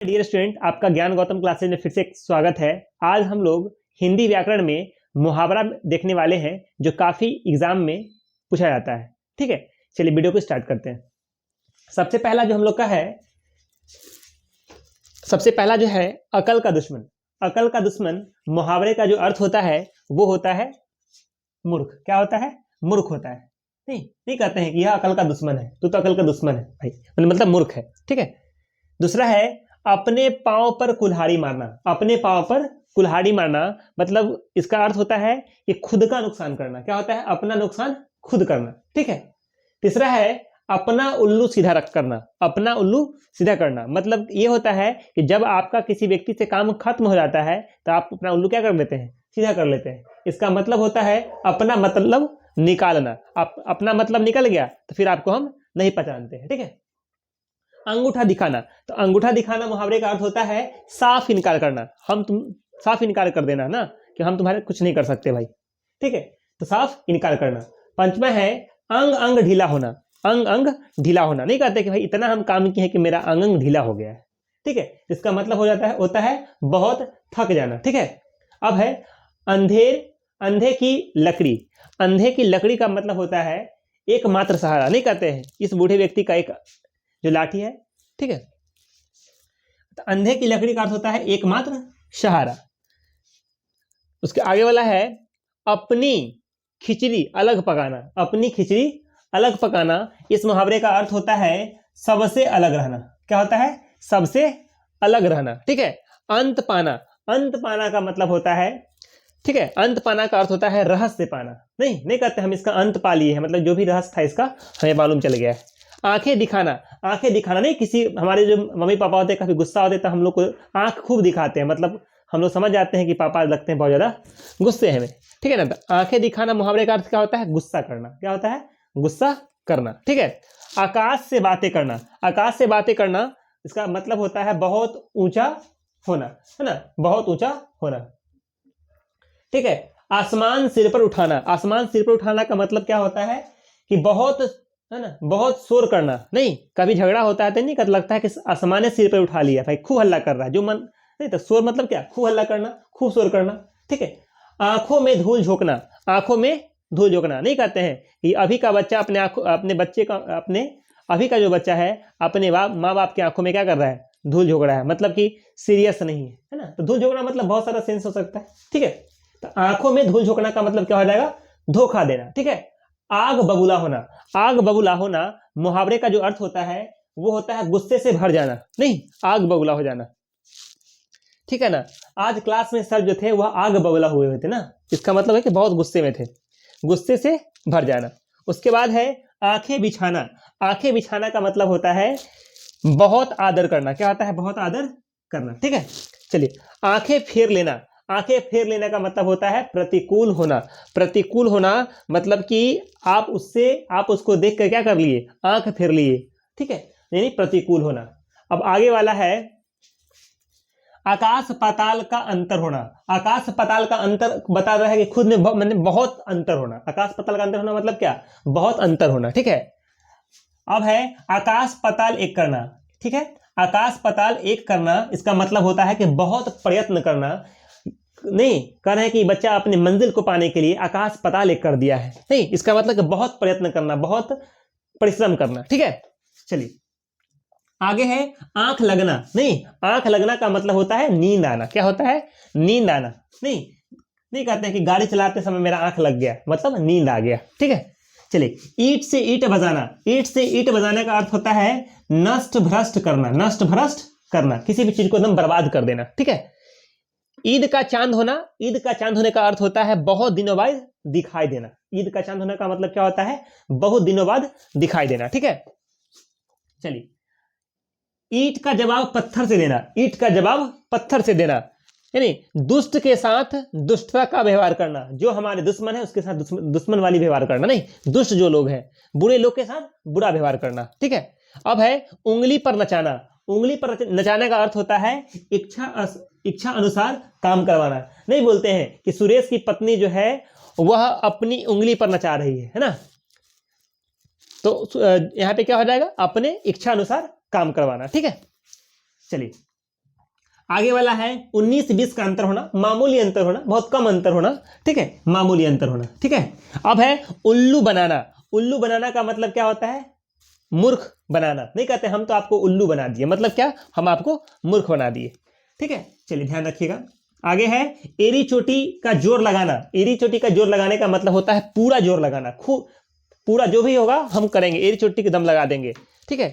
Dear student, आपका ज्ञान Gautam classes में फिर से स्वागत है। आज हम लोग हिंदी व्याकरण में मुहावरा देखने वाले हैं जो काफी एग्जाम में पूछा जाता है। ठीक है, चलिए वीडियो को स्टार्ट करते हैं। सबसे पहला जो हम लोग का है, अकल का दुश्मन। अकल का दुश्मन मुहावरे का जो अर्थ होता है वो होता है मूर्ख। क्या होता है? मूर्ख होता है। नहीं कहते हैं कि यह अकल का दुश्मन है, तू तो अकल का दुश्मन है भाई, मतलब मूर्ख है। ठीक है। दूसरा है अपने पांव पर कुल्हाड़ी मारना। अपने पांव पर कुल्हाड़ी मारना मतलब इसका अर्थ होता है कि खुद का नुकसान करना। क्या होता है? अपना नुकसान खुद करना। ठीक है। तीसरा है अपना उल्लू सीधा रख करना। अपना उल्लू सीधा करना मतलब ये होता है कि जब आपका किसी व्यक्ति से काम खत्म हो जाता है तो आप अपना उल्लू क्या कर लेते हैं? सीधा कर लेते हैं। इसका मतलब होता है अपना मतलब निकालना। आप अपना मतलब निकल गया तो फिर आपको हम नहीं पहचानते हैं। ठीक है। अंगूठा दिखाना, तो अंगूठा दिखाना मुहावरे का अर्थ होता है साफ इनकार करना। तुम साफ इनकार कर देना ना कि हम तुम्हारे कुछ नहीं कर सकते भाई। ठीक है, तो साफ इनकार करना। पंचमा है अंग अंग ढीला होना। अंग अंग ढीला होना नहीं कहते कि भाई इतना हम काम किए हैं कि मेरा अंग अंग ढीला हो गया है। ठीक है, इसका मतलब होता है बहुत थक जाना। ठीक है। अब है अंधे की लकड़ी। अंधे की लकड़ी का मतलब होता है एकमात्र सहारा। नहीं कहते हैं इस बूढ़े व्यक्ति का एक जो लाठी है। ठीक है, तो अंधे की लकड़ी का अर्थ होता है एकमात्र सहारा। उसके आगे वाला है अपनी खिचड़ी अलग पकाना। अपनी खिचड़ी अलग पकाना इस मुहावरे का अर्थ होता है सबसे अलग रहना। क्या होता है? सबसे अलग रहना। ठीक है। अंत पाना। अंत पाना का मतलब होता है, ठीक है, अंत पाना का अर्थ होता है रहस्य पाना। नहीं कहते हम इसका अंत पा लिए हैं, मतलब जो भी रहस्य था इसका हमें मालूम चल गया है। आंखें दिखाना। आंखें दिखाना नहीं, किसी हमारे जो मम्मी पापा होते हैं काफी गुस्सा होते तो हम लोग को आंख खूब दिखाते हैं, मतलब हम लोग समझ जाते हैं कि पापा लगते हैं बहुत ज्यादा गुस्से हैं में। ठीक है ना। तो आंखें दिखाना मुहावरे का अर्थ क्या होता है? गुस्सा करना। क्या होता है? गुस्सा करना। ठीक है। आकाश से बातें करना। आकाश से बातें करना इसका मतलब होता है बहुत ऊंचा होना, है ना, बहुत ऊंचा होना। ठीक है। आसमान सिर पर उठाना। आसमान सिर पर उठाना का मतलब क्या होता है कि बहुत, है ना, बहुत शोर करना। नहीं, कभी झगड़ा होता है तो नहीं कर लगता है कि आसमान ने सिर पर उठा लिया भाई, खूब हल्ला कर रहा है जो मन नहीं। तो शोर मतलब क्या? खूब हल्ला करना, खूब शोर करना। ठीक है। आंखों में धूल झोंकना। आंखों में धूल झोंकना नहीं कहते हैं कि अभी का बच्चा अभी का जो बच्चा है अपने माँ बाप की आंखों में क्या कर रहा है? धूल झोंक रहा है, मतलब कि सीरियस नहीं है ना। तो धूल झोंकना मतलब बहुत सारा सेंस हो सकता है। ठीक है। तो आंखों में धूल झोंकना का मतलब क्या हो जाएगा? धोखा देना। ठीक है। आग बबूला होना। आग बबूला होना मुहावरे का जो अर्थ होता है वो होता है गुस्से से भर जाना। नहीं, आग बबूला हो जाना। ठीक है ना। आज क्लास में सर जो थे वह आग बबूला हुए थे ना, इसका मतलब है कि बहुत गुस्से में थे, गुस्से से भर जाना। उसके बाद है आंखें बिछाना। आंखें बिछाना का मतलब होता है बहुत आदर करना। क्या होता है? बहुत आदर करना। ठीक है। चलिए, आंखें फेर लेना। आंखें फेर लेने का मतलब होता है प्रतिकूल होना। प्रतिकूल होना मतलब कि आप उसको देख कर क्या कर लिए? आंख फेर लिए। ठीक है, यानी प्रतिकूल होना। अब आगे वाला है आकाश पाताल का अंतर होना। आकाश पाताल का अंतर बता रहा है कि खुद में बहुत अंतर होना। आकाश पाताल का अंतर होना मतलब क्या? बहुत अंतर होना। ठीक है। अब है आकाश पाताल एक करना। ठीक है। आकाश पाताल एक करना इसका मतलब होता है कि बहुत प्रयत्न करना। नहीं कह रहे हैं कि बच्चा अपने मंजिल को पाने के लिए आकाश पाताल एक कर दिया है। नहीं, इसका मतलब कि बहुत प्रयत्न करना, बहुत परिश्रम करना। ठीक है। चलिए आगे है आंख लगना। नहीं, आंख लगना का मतलब होता है नींद आना। क्या होता है? नींद आना। नहीं कहते हैं कि गाड़ी चलाते समय मेरा आंख लग गया, मतलब नींद आ गया। ठीक है। चलिए, ईंट से ईंट बजाना। ईंट से ईंट बजाने का अर्थ होता है नष्ट भ्रष्ट करना। नष्ट भ्रष्ट करना, किसी भी चीज को एकदम बर्बाद कर देना। ठीक है। ईद का चांद होना। ईद का चांद होने का अर्थ होता है बहुत दिनों बाद दिखाई देना। ईद का चांद होने का मतलब क्या होता है? बहुत दिनों बाद दिखाई देना। ठीक है। चलिए, ईंट का जवाब पत्थर से देना। ईंट का जवाब पत्थर से देना यानी दुष्ट के साथ दुष्टता का व्यवहार करना। जो हमारे दुश्मन है उसके साथ दुश्मन वाली व्यवहार करना। नहीं, दुष्ट जो लोग हैं, बुरे लोग के साथ बुरा व्यवहार करना। ठीक है। अब है उंगली पर नचाना। उंगली पर नचाने का अर्थ होता है इच्छा अनुसार काम करवाना। नहीं बोलते हैं कि सुरेश की पत्नी जो है वह अपनी उंगली पर नचा रही है ना, तो यहां पे क्या हो जाएगा? अपने इच्छा अनुसार काम करवाना। ठीक है। चलिए आगे वाला है 19-20 का अंतर होना, मामूली अंतर होना, बहुत कम अंतर होना, ठीक है, मामूली अंतर होना, ठीक है। अब है उल्लू बनाना। उल्लू बनाना का मतलब क्या होता है? मूर्ख बनाना। नहीं कहते हम तो आपको उल्लू बना दिए, मतलब क्या, हम आपको मूर्ख बना दिए, ठीक है। चलिए ध्यान रखिएगा। आगे है एड़ी चोटी का जोर लगाना। एड़ी चोटी का जोर लगाने का मतलब होता है पूरा जोर लगाना, खूब पूरा जो भी होगा हम करेंगे, एड़ी चोटी के दम लगा देंगे, ठीक है।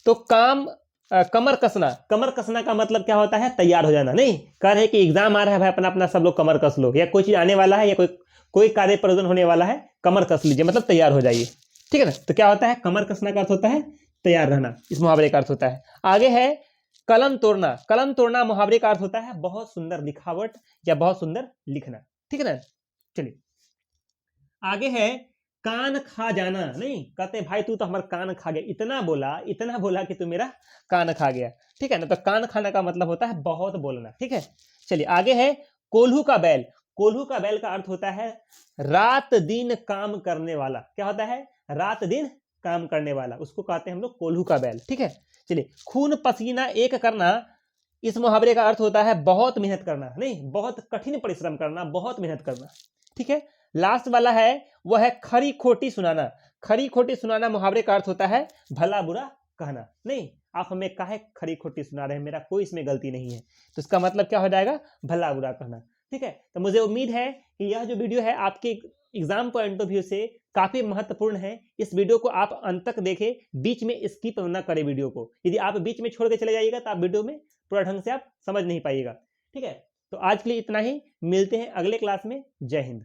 तो कमर कसना। कमर कसना का मतलब क्या होता है? तैयार हो जाना। नहीं कह रहे कि एग्जाम आ रहा है भाई, अपना अपना सब लोग कमर कस लो, या कोई चीज आने वाला है, या कोई कार्य प्रयोजन होने वाला है, कमर कस लीजिए, मतलब तैयार हो जाइए, ठीक है ना। तो क्या होता है? कमर कसना का अर्थ होता है तैयार रहना, इस मुहावरे का अर्थ होता है। आगे है कलम तोड़ना। कलम तोड़ना मुहावरे का अर्थ होता है बहुत सुंदर लिखावट या बहुत सुंदर लिखना, ठीक है ना। चलिए आगे है कान खा जाना। नहीं कहते भाई तू तो हमारा कान खा गया, इतना बोला कि तू मेरा कान खा गया, ठीक है ना। तो कान खाना का मतलब होता है बहुत बोलना, ठीक है। चलिए आगे है कोल्हू का बैल। कोल्हू का बैल का अर्थ होता है रात दिन काम करने वाला। क्या होता है? रात दिन काम करने वाला, उसको कहते हैं हम लोग कोल्हू का बैल, ठीक है। चलिए खून पसीना एक करना, इस मुहावरे का अर्थ होता है बहुत मेहनत करना। नहीं बहुत कठिन परिश्रम करना, बहुत मेहनत करना, ठीक है। लास्ट वाला है वह है खरी खोटी सुनाना। खरी खोटी सुनाना मुहावरे का अर्थ होता है भला बुरा कहना। नहीं आप हमें काहे खरी खोटी सुना रहे हैं, मेरा कोई इसमें गलती नहीं है, तो इसका मतलब क्या हो जाएगा? भला बुरा कहना, ठीक है। तो मुझे उम्मीद है कि यह जो वीडियो है आपके एग्जाम पॉइंट ऑफ व्यू से काफी महत्वपूर्ण है। इस वीडियो को आप अंत तक देखें, बीच में स्किप न करें वीडियो को। यदि आप बीच में छोड़ के चले जाइएगा तो आप वीडियो में पूरा ढंग से आप समझ नहीं पाइएगा, ठीक है। तो आज के लिए इतना ही, मिलते हैं अगले क्लास में। जय हिंद।